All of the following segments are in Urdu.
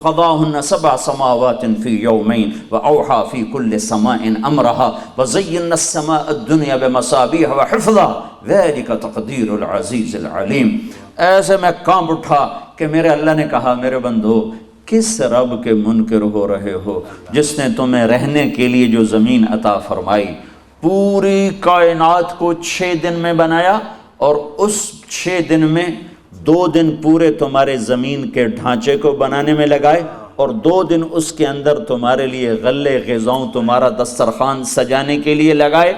قضاهن 7 سماوات في يومين وأوحى في كل سماء أمرها وزينا السماء الدنيا بمصابيح وحفظا ذلك تقدير العزيز العليم۔ ایسے میں کانپ اٹھا کہ میرے اللہ نے کہا میرے بندو کس رب کے منکر ہو رہے ہو جس نے تمہیں رہنے کے لیے جو زمین عطا فرمائی، پوری کائنات کو 6 دن میں بنایا اور اس 6 دن میں 2 دن پورے تمہارے زمین کے ڈھانچے کو بنانے میں لگائے اور 2 دن اس کے اندر تمہارے لیے غلے غذاؤں تمہارا دسترخوان سجانے کے لیے لگائے،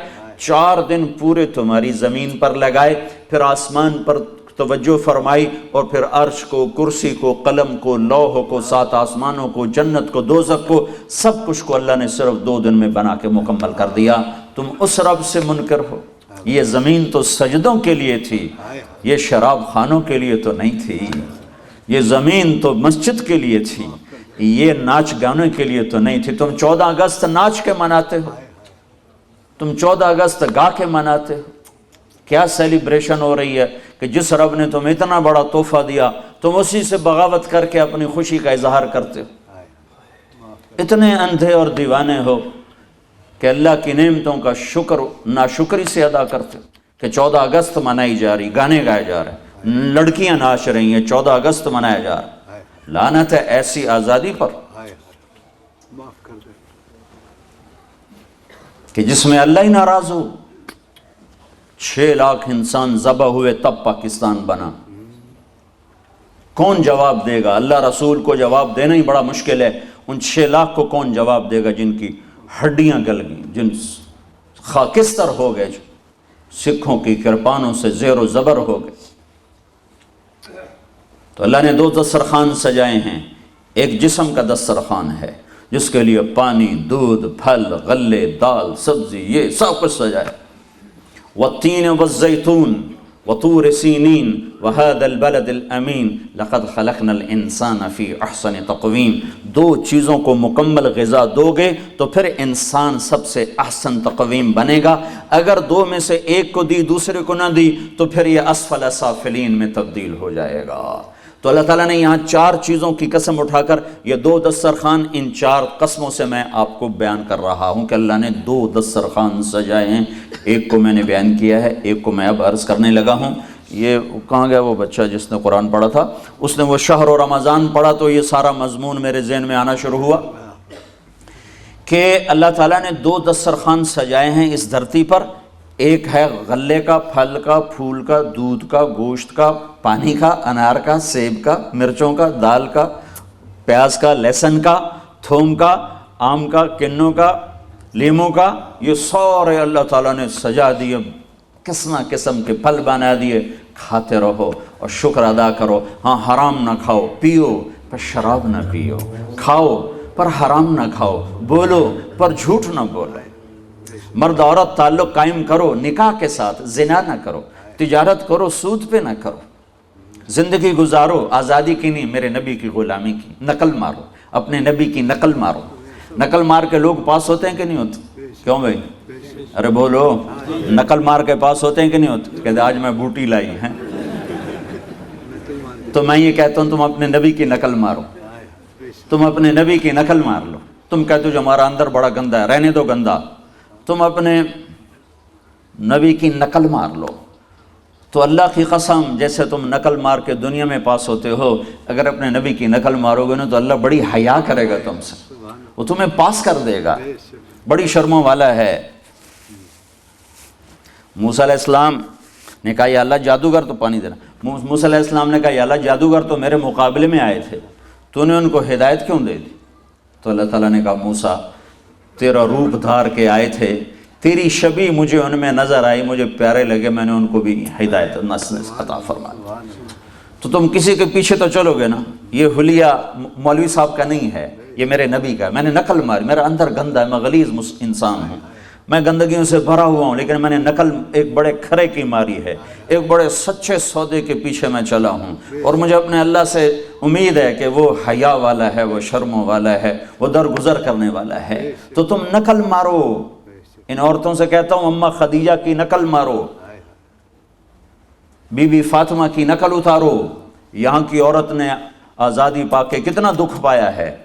4 دن پورے تمہاری زمین پر لگائے، پھر آسمان پر توجہ فرمائی اور پھر عرش کو، کرسی کو، قلم کو، لوح کو، 7 آسمانوں کو، جنت کو، دوزخ کو، سب کچھ کو اللہ نے صرف 2 دن میں بنا کے مکمل کر دیا۔ تم اس رب سے منکر ہو؟ یہ زمین تو سجدوں کے لیے تھی، یہ شراب خانوں کے لیے تو نہیں تھی، یہ زمین تو مسجد کے لیے تھی، یہ ناچ گانے کے لیے تو نہیں تھی۔ تم 14 اگست ناچ کے مناتے ہو، تم 14 اگست گا کے مناتے ہو۔ کیا سیلیبریشن ہو رہی ہے کہ جس رب نے تمہیں اتنا بڑا تحفہ دیا تم اسی سے بغاوت کر کے اپنی خوشی کا اظہار کرتے ہو۔ اتنے اندھے اور دیوانے ہو کہ اللہ کی نعمتوں کا شکر ناشکری سے ادا کرتے ہو کہ 14 اگست منائی جا رہی، گانے گائے جا رہے ہیں، لڑکیاں ناچ رہی ہیں، 14 اگست منایا جا رہا ہے۔ لعنت ہے ایسی آزادی پر کہ جس میں اللہ ہی ناراض ہو۔ 6 لاکھ انسان ذبح ہوئے تب پاکستان بنا۔ کون جواب دے گا؟ اللہ رسول کو جواب دینا ہی بڑا مشکل ہے، ان 6 لاکھ کو کون جواب دے گا جن کی ہڈیاں گل گئیں، جن خاکستر ہو گئے، جو سکھوں کی کرپانوں سے زیر و زبر ہو گئے۔ تو اللہ نے 2 دسترخوان سجائے ہیں، ایک جسم کا دسترخوان ہے جس کے لیے پانی، دودھ، پھل، غلے، دال، سبزی، یہ سب کچھ سجائے۔ والتین والزیتون وطور سینین وهذا البلد الامین لقد خلقنا الانسان فی احسن تقویم۔ 2 چیزوں کو مکمل غذا دو گے تو پھر انسان سب سے احسن تقویم بنے گا۔ اگر 2 میں سے ایک کو دی دوسرے کو نہ دی تو پھر یہ اسفل سافلین میں تبدیل ہو جائے گا۔ تو اللہ تعالیٰ نے یہاں 4 چیزوں کی قسم اٹھا کر یہ 2 دسترخوان، ان 4 قسموں سے میں آپ کو بیان کر رہا ہوں کہ اللہ نے 2 دسترخوان سجائے ہیں۔ ایک کو میں نے بیان کیا ہے، ایک کو میں اب عرض کرنے لگا ہوں۔ یہ کہاں گیا وہ بچہ جس نے قرآن پڑھا تھا؟ اس نے وہ شہر و رمضان پڑھا تو یہ سارا مضمون میرے ذہن میں آنا شروع ہوا کہ اللہ تعالیٰ نے 2 دسترخوان سجائے ہیں اس دھرتی پر۔ ایک ہے غلے کا، پھل کا، پھول کا، دودھ کا، گوشت کا، پانی کا، انار کا، سیب کا، مرچوں کا، دال کا، پیاز کا، لہسن کا، تھوم کا، آم کا، کنوں کا، لیموں کا، یہ سارے اللہ تعالیٰ نے سجا دیے، قسم قسم کے پھل بنا دیے۔ کھاتے رہو اور شکر ادا کرو۔ ہاں حرام نہ کھاؤ، پیو پر شراب نہ پیو، کھاؤ پر حرام نہ کھاؤ، بولو پر جھوٹ نہ بولو، مرد عورت تعلق قائم کرو نکاح کے ساتھ، زنا نہ کرو، تجارت کرو سود پہ نہ کرو، زندگی گزارو آزادی کی نہیں، میرے نبی کی غلامی کی، نقل مارو، اپنے نبی کی نقل مارو۔ نقل مار کے لوگ پاس ہوتے ہیں کہ نہیں ہوتے؟ کیوں بھائی؟ ارے بولو، نقل مار کے پاس ہوتے ہیں کہ نہیں ہوتے؟ کہ آج میں بوٹی لائی ہیں تو میں یہ کہتا ہوں تم اپنے نبی کی نقل مارو، تم اپنے نبی کی نقل مار لو۔ تم کہتے ہو جو ہمارا اندر بڑا گندا ہے، رہنے دو گندا، تم اپنے نبی کی نقل مار لو۔ تو اللہ کی قسم جیسے تم نقل مار کے دنیا میں پاس ہوتے ہو، اگر اپنے نبی کی نقل مارو گے نا تو اللہ بڑی حیا کرے گا تم سے، وہ تمہیں پاس کر دے گا، بڑی شرموں والا ہے۔ موسیٰ علیہ السلام نے کہا یا اللہ جادوگر تو پانی دینا۔ موسیٰ علیہ السلام نے کہا یا اللہ جادوگر تو میرے مقابلے میں آئے تھے، تو نے ان کو ہدایت کیوں دے دی؟ تو اللہ تعالیٰ نے کہا موسیٰ تیرا روپ دھار کے آئے تھے، تیری شبیہ مجھے ان میں نظر آئی، مجھے پیارے لگے، میں نے ان کو بھی ہدایت عطا فرمائی۔ تو تم کسی کے پیچھے تو چلو گے نا، یہ حلیہ مولوی صاحب کا نہیں ہے، یہ میرے نبی کا ہے۔ میں نے نقل ماری، میرا اندر گندا ہے، میں غلیظ انسان ہوں، میں گندگیوں سے بھرا ہوا ہوں، لیکن میں نے نقل ایک بڑے کھرے کی ماری ہے، ایک بڑے سچے سودے کے پیچھے میں چلا ہوں، اور مجھے اپنے اللہ سے امید ہے کہ وہ حیا والا ہے، وہ شرموں والا ہے، وہ درگزر کرنے والا ہے۔ تو تم نقل مارو، ان عورتوں سے کہتا ہوں اماں خدیجہ کی نقل مارو، بی بی فاطمہ کی نقل اتارو۔ یہاں کی عورت نے آزادی پا کے کتنا دکھ پایا ہے.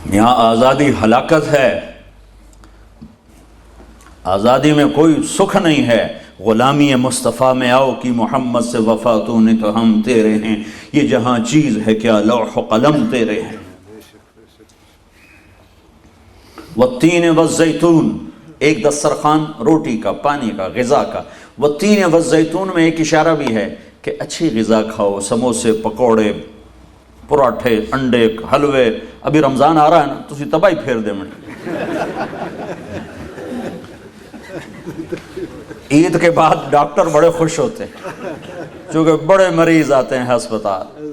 یہاں آزادی ہلاکت ہے، آزادی میں کوئی سکھ نہیں ہے. غلامی مصطفیٰ میں آؤ کہ محمد سے وفا تو نے تو ہم تیرے ہیں، یہ جہاں چیز ہے کیا لوح و قلم تیرے ہیں. والتین والزیتون، ایک دسترخوان روٹی کا، پانی کا، غذا کا. والتین والزیتون میں ایک اشارہ بھی ہے کہ اچھی غذا کھاؤ، سموسے، پکوڑے، پراٹھے، انڈے، حلوے. ابھی رمضان آ رہا ہے نا، تسی تباہی پھیر دے من. عید کے بعد ڈاکٹر بڑے خوش ہوتے ہیں چونکہ بڑے مریض آتے ہیں ہسپتال،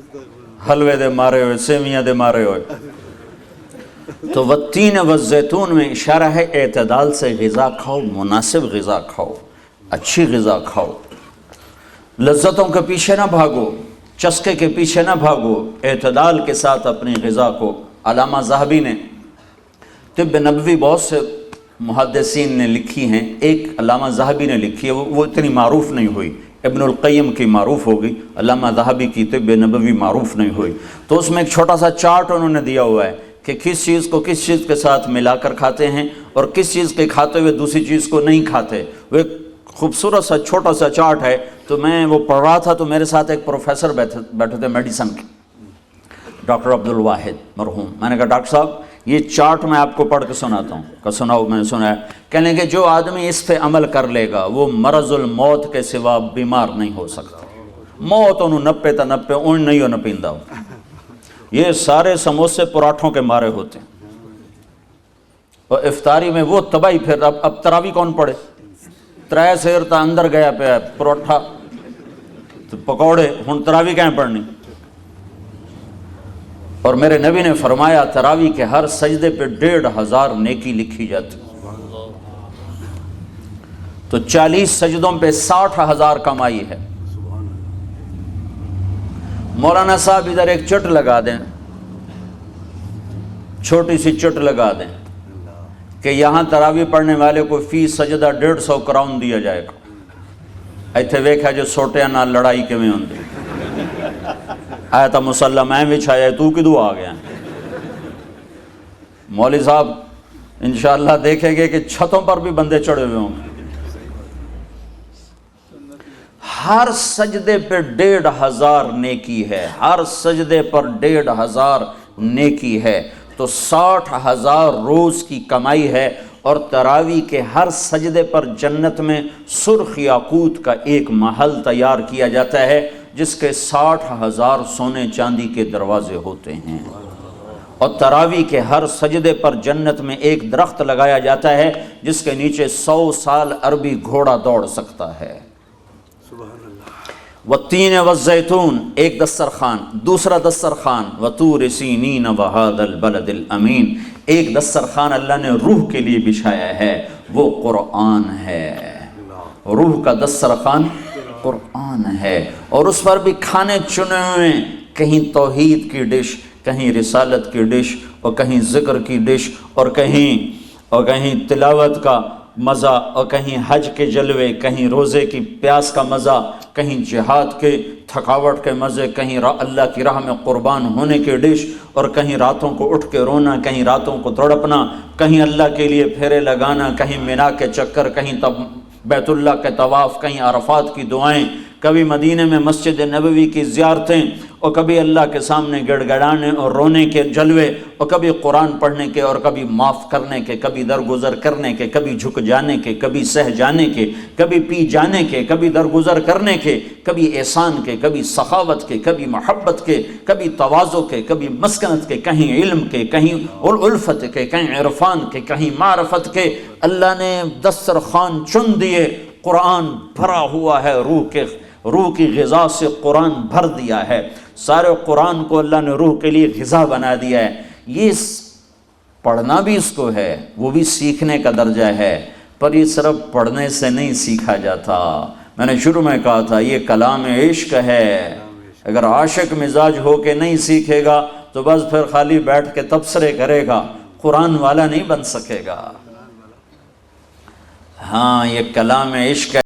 حلوے دے مارے ہوئے، سیویاں دے مارے ہوئے. تو والتین والزیتون میں اشارہ ہے اعتدال سے غذا کھاؤ، مناسب غذا کھاؤ، اچھی غذا کھاؤ. لذتوں کے پیچھے نہ بھاگو، چسکے کے پیچھے نہ بھاگو، اعتدال کے ساتھ اپنی غذا کو. علامہ ذہبی نے طب نبوی بہت سے محدثین نے لکھی ہیں، ایک علامہ ذہبی نے لکھی ہے، وہ اتنی معروف نہیں ہوئی. ابن القیم کی معروف ہوگی، علامہ ذہبی کی طب نبوی معروف نہیں ہوئی. تو اس میں ایک چھوٹا سا چارٹ انہوں نے دیا ہوا ہے کہ کس چیز کو کس چیز کے ساتھ ملا کر کھاتے ہیں اور کس چیز کے کھاتے ہوئے دوسری چیز کو نہیں کھاتے. وہ ایک خوبصورت سا چھوٹا سا چارٹ ہے. تو میں وہ پڑھ رہا تھا تو میرے ساتھ ایک پروفیسر بیٹھے تھے میڈیسن کے، ڈاکٹر عبد الواحد مرحوم. میں نے کہا ڈاکٹر صاحب یہ چارٹ میں آپ کو پڑھ کے سناتا ہوں. کہ سناؤ. میں نے سنا ہے. کہنے کہ جو آدمی اس پہ عمل کر لے گا وہ مرض الموت کے سوا بیمار نہیں ہو سکتا. موت انہوں نپے تا نپے اون نہیں ہو نپیندا ہو. یہ سارے سموسے پراٹھوں کے مارے ہوتے ہیں اور افطاری میں وہ تباہی. پھر اب تراوی کون پڑھے؟ 3 سیر تا اندر گیا پہ پروٹھا تو پکوڑے، ہن تراوی کہیں پڑھنی. اور میرے نبی نے فرمایا تراوی کے ہر سجدے پہ 1500 نیکی لکھی جاتی. تو 40 سجدوں پہ 60,000 کمائی ہے. مولانا صاحب ادھر ایک چٹ لگا دیں، چھوٹی سی چٹ لگا دیں کہ یہاں تراوی پڑھنے والے کو فی سجدہ 150 کراؤن دیا جائے گا. ایتھے ویکھا جو سوٹیاں نال لڑائی کیویں ہوندی. آیا تا مسلح میں بچھایا تو کدو آ گیا. مولوی صاحب انشاءاللہ دیکھیں گے کہ چھتوں پر بھی بندے چڑھے ہوئے ہوں گے. ہر سجدے پہ 1500 نیکی ہے، ہر سجدے پر 1500 نیکی ہے. تو 60,000 روز کی کمائی ہے. اور تراوی کے ہر سجدے پر جنت میں سرخ یاقوت کا ایک محل تیار کیا جاتا ہے جس کے 60,000 سونے چاندی کے دروازے ہوتے ہیں. اور تراوی کے ہر سجدے پر جنت میں ایک درخت لگایا جاتا ہے جس کے نیچے 100 سال عربی گھوڑا دوڑ سکتا ہے. والتین والزیتون ایک دسترخوان. دوسرا دسترخوان وطور سینین وہذا البلد الامین، ایک دسترخوان اللہ نے روح کے لیے بچھایا ہے، وہ قرآن ہے. روح کا دسترخوان قرآن ہے. اور اس پر بھی کھانے چنے ہوئے، کہیں توحید کی ڈش، کہیں رسالت کی ڈش، اور کہیں ذکر کی ڈش، اور کہیں تلاوت کا مزہ، اور کہیں حج کے جلوے، کہیں روزے کی پیاس کا مزہ، کہیں جہاد کے تھکاوٹ کے مزے، کہیں اللہ کی راہ میں قربان ہونے کی ڈش، اور کہیں راتوں کو اٹھ کے رونا، کہیں راتوں کو تڑپنا، کہیں اللہ کے لیے پھیرے لگانا، کہیں مینا کے چکر، کہیں بیت اللہ کے طواف، کہیں عرفات کی دعائیں، کبھی مدینے میں مسجد نبوی کی زیارتیں، اور کبھی اللہ کے سامنے گڑ گڑانے اور رونے کے جلوے، اور کبھی قرآن پڑھنے کے، اور کبھی معاف کرنے کے، کبھی درگزر کرنے کے، کبھی جھک جانے کے، کبھی سہ جانے کے، کبھی پی جانے کے، کبھی درگزر کرنے کے، کبھی احسان کے، کبھی سخاوت کے، کبھی محبت کے، کبھی تواضع کے، کبھی مسکنت کے، کہیں علم کے، کہیں الفت کے، کہیں عرفان کے، کہیں معرفت کے. اللہ نے دسترخوان چن دیے. قرآن بھرا ہوا ہے، روح کی غذا سے قرآن بھر دیا ہے. سارے قرآن کو اللہ نے روح کے لیے غذا بنا دیا ہے. یہ پڑھنا بھی اس کو ہے، وہ بھی سیکھنے کا درجہ ہے، پر یہ صرف پڑھنے سے نہیں سیکھا جاتا. میں نے شروع میں کہا تھا یہ کلام عشق ہے. اگر عاشق مزاج ہو کے نہیں سیکھے گا تو بس پھر خالی بیٹھ کے تبصرے کرے گا، قرآن والا نہیں بن سکے گا. ہاں یہ کلام عشق ہے